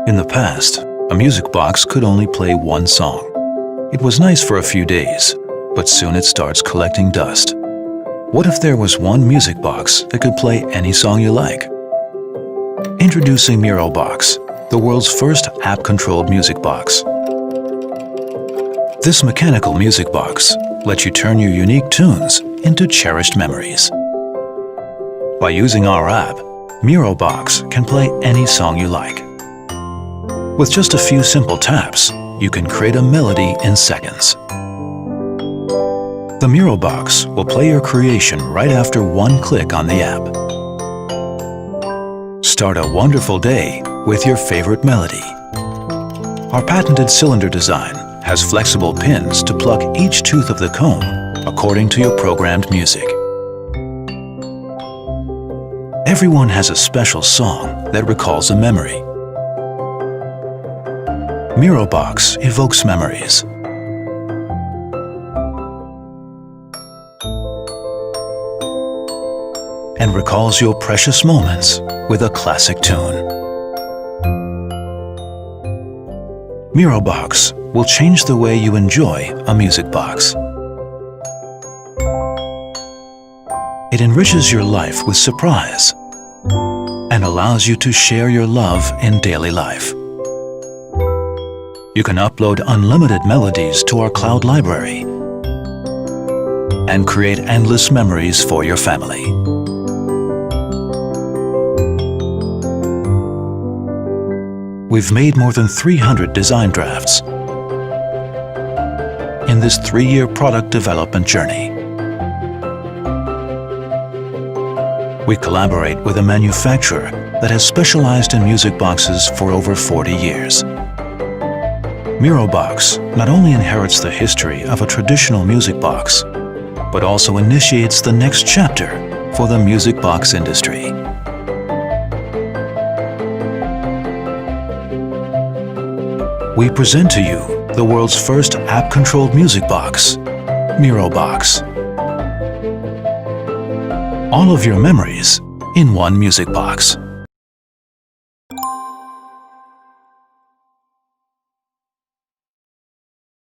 In the past, a music box could only play one song. It was nice for a few days, but soon it starts collecting dust. What if there was one music box that could play any song you like? Introducing Box, the world's first app-controlled music box. This mechanical music box lets you turn your unique tunes into cherished memories. By using our app, Box can play any song you like. With just a few simple taps, you can create a melody in seconds. The Box will play your creation right after one click on the app. Start a wonderful day with your favorite melody. Our patented cylinder design has flexible pins to plug each tooth of the comb according to your programmed music. Everyone has a special song that recalls a memory. Box evokes memories. And recalls your precious moments with a classic tune. Box will change the way you enjoy a music box. It enriches your life with surprise and allows you to share your love in daily life. You can upload unlimited melodies to our cloud library and create endless memories for your family. We've made more than 300 design drafts in this 3-year product development journey. We collaborate with a manufacturer that has specialized in music boxes for over 40 years. Box not only inherits the history of a traditional music box, but also initiates the next chapter for the music box industry. We present to you the world's first app-controlled music box, Box. All of your memories in one music box.